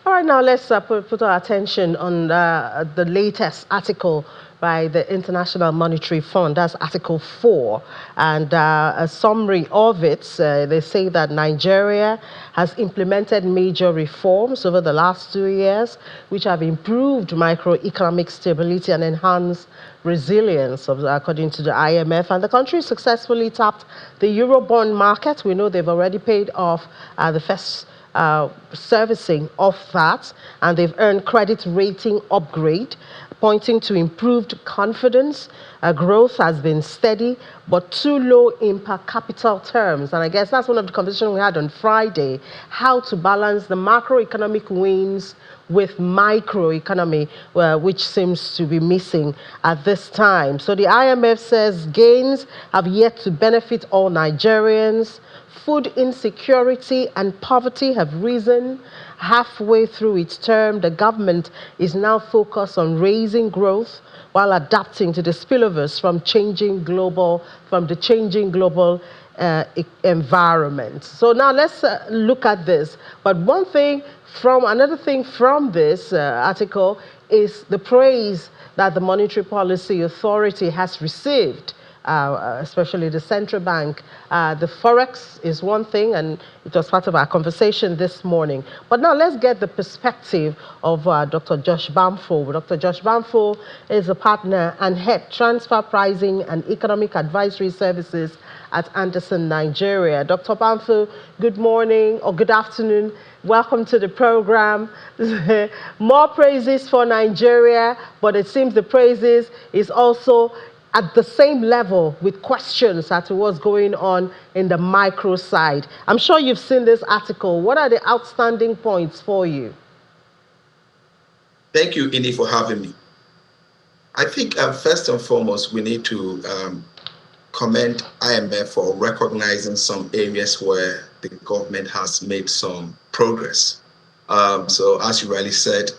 All right, now let's put our attention on the latest article by the International Monetary Fund. That's Article 4. And a summary of it, they say that Nigeria has implemented major reforms over the last 2 years, which have improved microeconomic stability and enhanced resilience, according to the IMF. And the country successfully tapped the Eurobond market. We know they've already paid off the first servicing of that, and they've earned credit rating upgrade, pointing to improved confidence. Growth has been steady, but too low in per capita terms. And I guess that's one of the conversations we had on Friday, how to balance the macroeconomic wins with microeconomy, which seems to be missing at this time. So the IMF says gains have yet to benefit all Nigerians. Food insecurity and poverty have risen. Halfway through its term, the government is now focused on raising growth while adapting to the spillovers from the changing global environment. So now let's look at this. But another thing from this article is the praise that the Monetary Policy Authority has received, especially the central bank. The forex is one thing, and it was part of our conversation this morning. But now let's get the perspective of Dr. Josh Bamfo. Dr. Josh Bamfo is a partner and head transfer pricing and economic advisory services at Anderson, Nigeria. Dr. Bamfo, good morning or good afternoon. Welcome to the program. More praises for Nigeria, but it seems the praises is also at the same level with questions as to what's going on in the micro side. I'm sure you've seen this article. What are the outstanding points for you? Thank you, Indy, for having me. I think first and foremost, we need to commend IMF for recognizing some areas where the government has made some progress. So as you rightly said,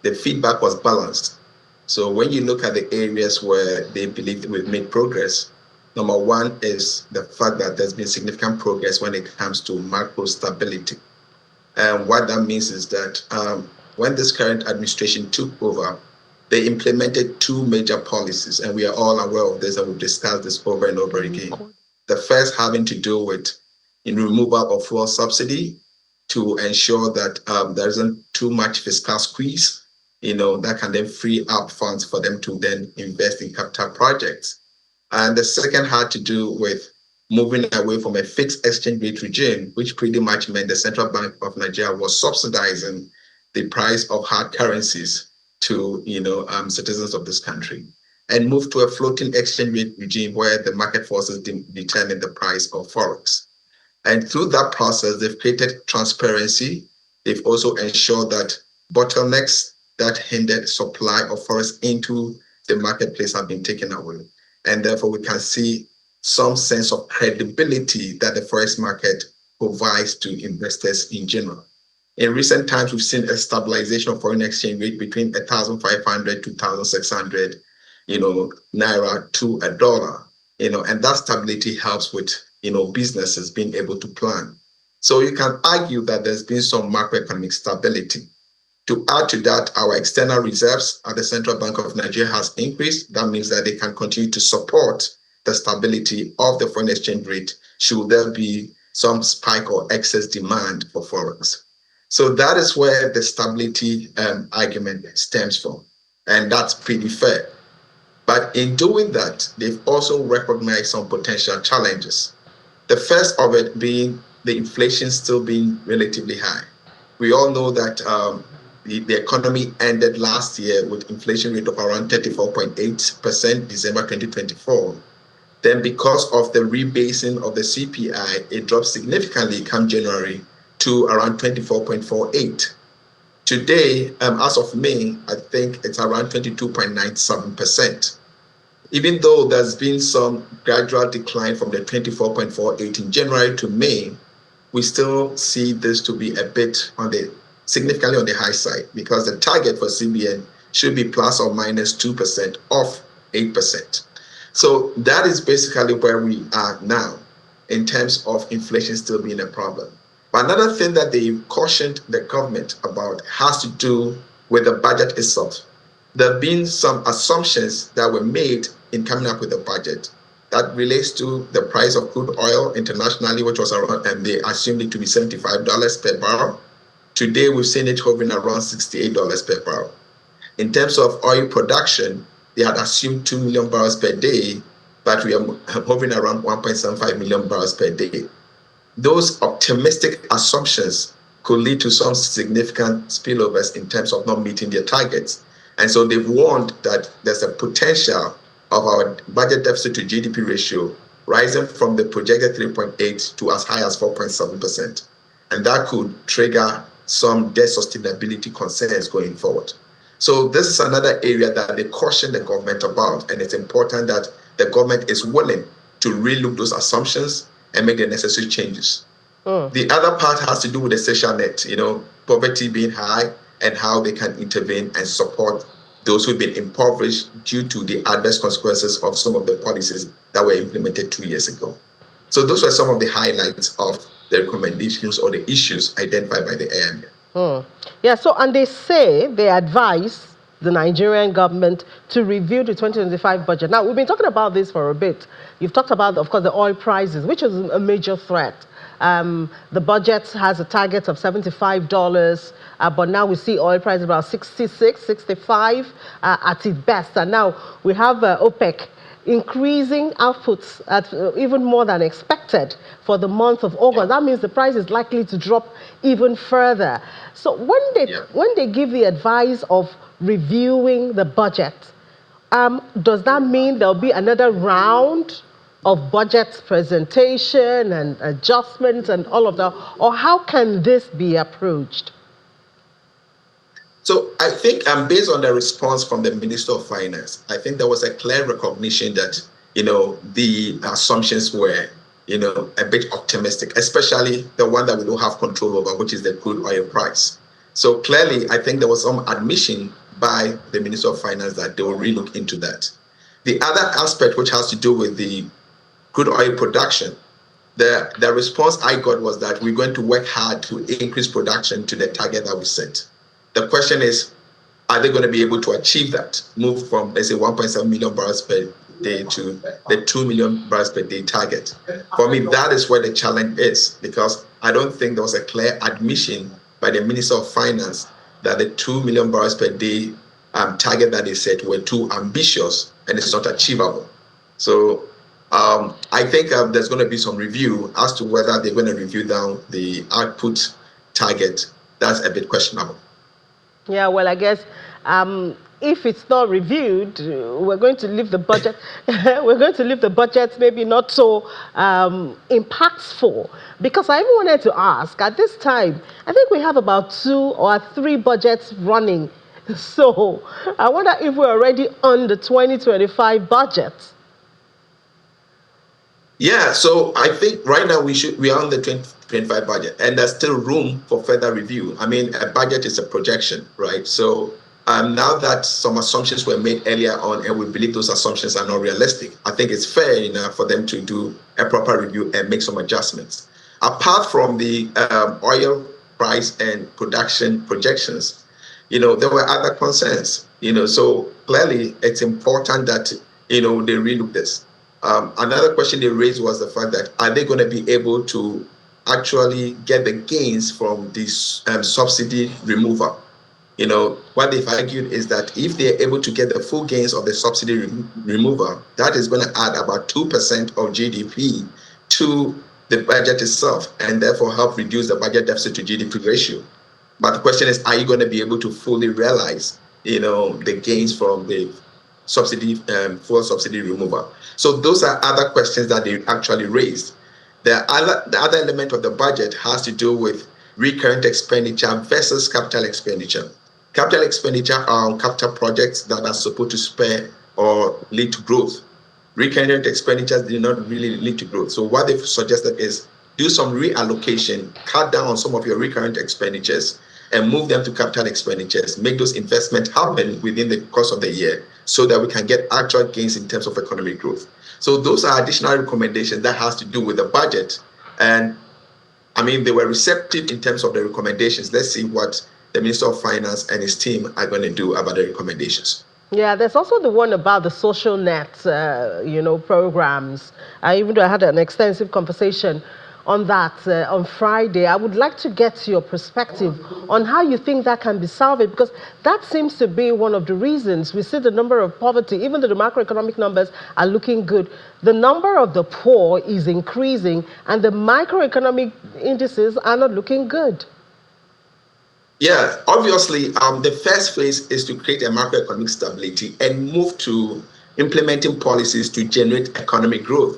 the feedback was balanced. So when you look at the areas where they believe that we've made progress, number one is the fact that there's been significant progress when it comes to macro stability. And what that means is that when this current administration took over, they implemented two major policies, and we are all aware of this, and we've discussed this over and over again. The first having to do with removal of fuel subsidy to ensure that there isn't too much fiscal squeeze, that can then free up funds for them to then invest in capital projects. And the second had to do with moving away from a fixed exchange rate regime, which pretty much meant the Central Bank of Nigeria was subsidizing the price of hard currencies to citizens of this country, and move to a floating exchange rate regime where the market forces determine the price of forex. And through that process, they've created transparency. They've also ensured that bottlenecks that hindered supply of forex into the marketplace have been taken away. And therefore, we can see some sense of credibility that the forex market provides to investors in general. In recent times, we've seen a stabilization of foreign exchange rate between 1,500 to 1,600, naira to a dollar, and that stability helps with, businesses being able to plan. So you can argue that there's been some macroeconomic stability. To add to that, our external reserves at the Central Bank of Nigeria has increased. That means that they can continue to support the stability of the foreign exchange rate should there be some spike or excess demand for forex. So that is where the stability argument stems from, and that's pretty fair. But in doing that, they've also recognized some potential challenges. The first of it being the inflation still being relatively high. We all know that the economy ended last year with inflation rate of around 34.8% December 2024. Then because of the rebasing of the CPI, it dropped significantly come January to around 24.48. Today, as of May, I think it's around 22.97%. Even though there's been some gradual decline from the 24.48 in January to May, we still see this to be a bit significantly on the high side, because the target for CBN should be plus or minus 2% off 8%. So that is basically where we are now in terms of inflation still being a problem. But another thing that they cautioned the government about has to do with the budget itself. There have been some assumptions that were made in coming up with the budget that relates to the price of crude oil internationally, which was around, and they assumed it to be $75 per barrel. Today, we've seen it hovering around $68 per barrel. In terms of oil production, they had assumed 2 million barrels per day, but we are hovering around 1.75 million barrels per day. Those optimistic assumptions could lead to some significant spillovers in terms of not meeting their targets. And so they've warned that there's a potential of our budget deficit to GDP ratio rising from the projected 3.8 to as high as 4.7%. And that could trigger some debt sustainability concerns going forward. So this is another area that they caution the government about, and it's important that the government is willing to relook those assumptions and make the necessary changes. The other part has to do with the social net, poverty being high and how they can intervene and support those who've been impoverished due to the adverse consequences of some of the policies that were implemented 2 years ago. So those were some of the highlights of the recommendations or the issues identified by the IMF. Yeah, so, and they advise the Nigerian government to review the 2025 budget. Now, we've been talking about this for a bit. You've talked about, of course, the oil prices, which is a major threat. The budget has a target of $75, but now we see oil prices about 66, 65 at its best. And now we have OPEC increasing outputs at even more than expected for the month of August. That means the price is likely to drop even further. So when they give the advice of reviewing the budget, does that mean there'll be another round of budget presentation and adjustments and all of that? Or how can this be approached? So I think based on the response from the Minister of Finance, I think there was a clear recognition that, the assumptions were, a bit optimistic, especially the one that we don't have control over, which is the crude oil price. So clearly, I think there was some admission by the Minister of Finance that they will relook into that. The other aspect, which has to do with the crude oil production, the response I got was that we're going to work hard to increase production to the target that we set. The question is, are they going to be able to achieve that, move from, let's say, 1.7 million barrels per day to the 2 million barrels per day target? For me, that is where the challenge is, because I don't think there was a clear admission by the Minister of Finance that the 2 million barrels per day target that they set were too ambitious and it's not achievable. So I think there's going to be some review as to whether they're going to review down the output target. That's a bit questionable. Yeah, well, I guess if it's not reviewed, we're going to leave the budget. We're going to leave the budget maybe not so impactful. Because I even wanted to ask, at this time, I think we have about 2 or 3 budgets running. So I wonder if we're already on the 2025 budget. Yeah, so I think right now we are on the 2025 budget, and there's still room for further review. I mean, a budget is a projection, right? So now that some assumptions were made earlier on, and we believe those assumptions are not realistic, I think it's fair enough for them to do a proper review and make some adjustments. Apart from the oil price and production projections, there were other concerns. So clearly it's important that they relook this. Another question they raised was the fact that are they going to be able to actually get the gains from this subsidy removal? What they've argued is that if they're able to get the full gains of the subsidy removal, that is going to add about 2% of GDP to the budget itself and therefore help reduce the budget deficit to GDP ratio. But the question is, are you going to be able to fully realize, the gains from the subsidy, full subsidy removal? So those are other questions that they actually raised. The other element of the budget has to do with recurrent expenditure versus capital expenditure. Capital expenditure are on capital projects that are supposed to spur or lead to growth. Recurrent expenditures do not really lead to growth. So what they've suggested is do some reallocation, cut down on some of your recurrent expenditures and move them to capital expenditures, make those investments happen within the course of the year so that we can get actual gains in terms of economic growth. So those are additional recommendations that has to do with the budget. And I mean, they were receptive in terms of the recommendations. Let's see what the Minister of Finance and his team are going to do about the recommendations. Yeah, there's also the one about the social net, programs. Even though I had an extensive conversation on that on Friday, I would like to get your perspective on how you think that can be solved, because that seems to be one of the reasons we see the number of poverty, even though the macroeconomic numbers are looking good, the number of the poor is increasing and the microeconomic indices are not looking good. Yeah, obviously, the first phase is to create a macroeconomic stability and move to implementing policies to generate economic growth.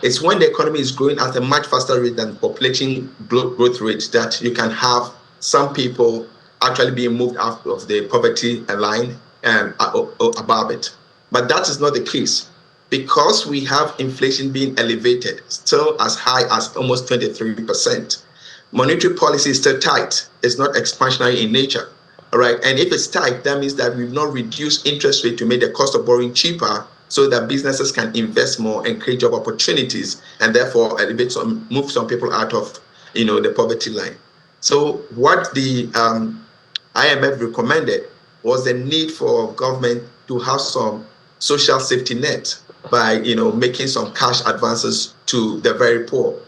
It's when the economy is growing at a much faster rate than population growth rate that you can have some people actually being moved out of the poverty line and above it. But that is not the case because we have inflation being elevated, still as high as almost 23%. Monetary policy is still tight. It's not expansionary in nature. All right. And if it's tight, that means that we've not reduced interest rate to make the cost of borrowing cheaper so that businesses can invest more and create job opportunities and therefore move some people out of the poverty line. So what the IMF recommended was the need for government to have some social safety net by making some cash advances to the very poor.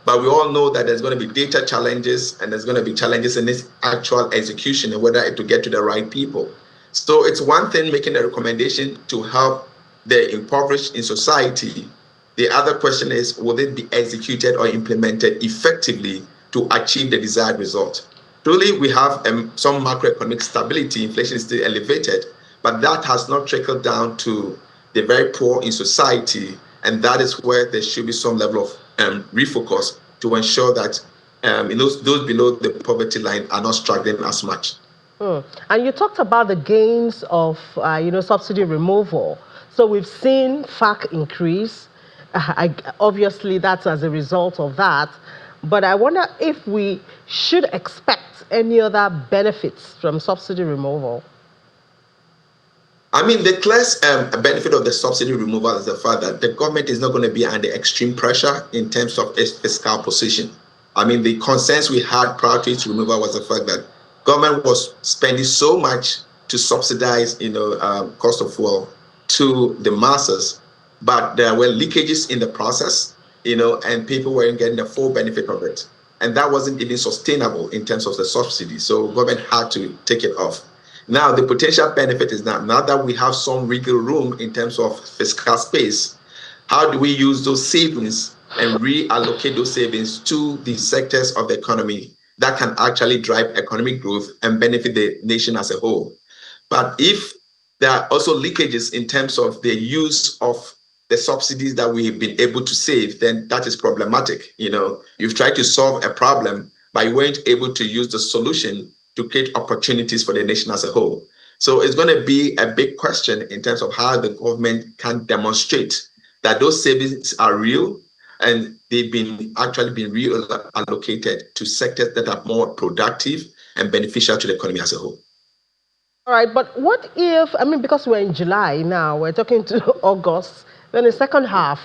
But we all know that there's going to be data challenges and there's going to be challenges in its actual execution and whether it to get to the right people. So it's one thing making a recommendation to help the impoverished in society. The other question is, will it be executed or implemented effectively to achieve the desired result? Truly, we have some macroeconomic stability. Inflation is still elevated, but that has not trickled down to the very poor in society. And that is where there should be some level of refocus to ensure that those below the poverty line are not struggling as much. And you talked about the gains of subsidy removal. So we've seen FAC increase. Obviously, that's as a result of that. But I wonder if we should expect any other benefits from subsidy removal. I mean, the clear benefit of the subsidy removal is the fact that the government is not going to be under extreme pressure in terms of its fiscal position. I mean, the concerns we had prior to its removal was the fact that government was spending so much to subsidize, cost of fuel to the masses, but there were leakages in the process, and people weren't getting the full benefit of it. And that wasn't even sustainable in terms of the subsidy. So government had to take it off. Now, the potential benefit is that now that we have some wiggle room in terms of fiscal space, how do we use those savings and reallocate those savings to the sectors of the economy that can actually drive economic growth and benefit the nation as a whole? But if there are also leakages in terms of the use of the subsidies that we've been able to save, then that is problematic. You've tried to solve a problem, but you weren't able to use the solution to create opportunities for the nation as a whole. So it's going to be a big question in terms of how the government can demonstrate that those savings are real and they've been reallocated to sectors that are more productive and beneficial to the economy as a whole. All right, but what if, because we're in July now, we're talking to August, then the second half,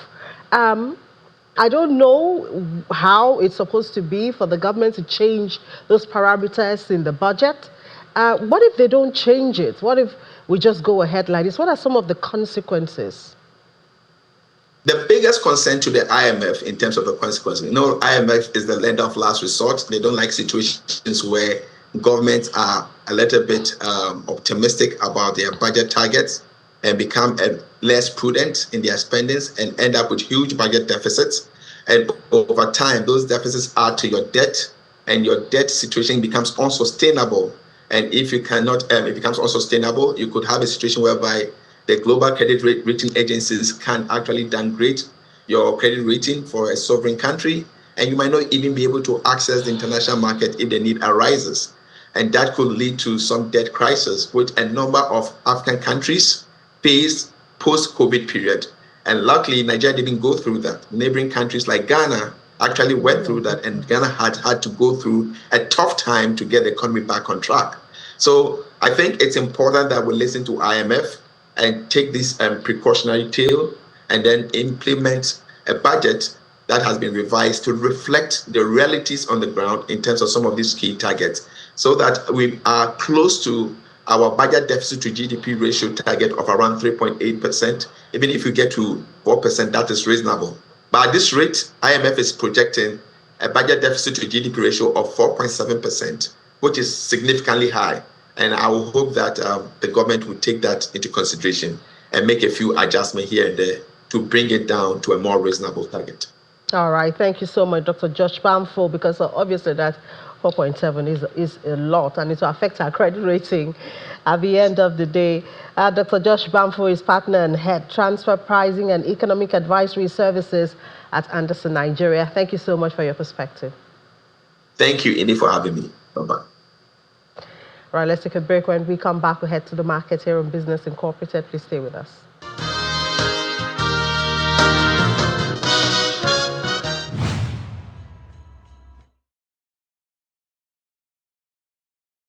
I don't know how it's supposed to be for the government to change those parameters in the budget. What if they don't change it? What if we just go ahead like this? What are some of the consequences? The biggest concern to the IMF in terms of the consequences, IMF is the lender of last resort. They don't like situations where governments are a little bit optimistic about their budget targets and become less prudent in their spendings and end up with huge budget deficits. And over time, those deficits add to your debt, and your debt situation becomes unsustainable. And if you cannot, it becomes unsustainable, you could have a situation whereby the global credit rating agencies can actually downgrade your credit rating for a sovereign country, and you might not even be able to access the international market if the need arises. And that could lead to some debt crisis, which a number of African countries faced post-COVID period. And luckily, Nigeria didn't go through that. Neighboring countries like Ghana actually went through that, and Ghana had to go through a tough time to get the economy back on track. So I think it's important that we listen to IMF and take this precautionary tale and then implement a budget that has been revised to reflect the realities on the ground in terms of some of these key targets, so that we are close to our budget deficit to GDP ratio target of around 3.8%. Even if you get to 4%, that is reasonable. But at this rate, IMF is projecting a budget deficit to GDP ratio of 4.7%, which is significantly high. And I will hope that the government will take that into consideration and make a few adjustments here and there to bring it down to a more reasonable target. All right. Thank you so much, Dr. Josh Bamfo, because obviously that 4.7 is a lot and it will affect our credit rating at the end of the day. Dr. Josh Bamfo is partner and head transfer pricing and economic advisory services at Anderson, Nigeria. Thank you so much for your perspective. Thank you, Ini, for having me. Bye-bye. All right, let's take a break. When we come back, we'll head to the market here on Business Incorporated. Please stay with us.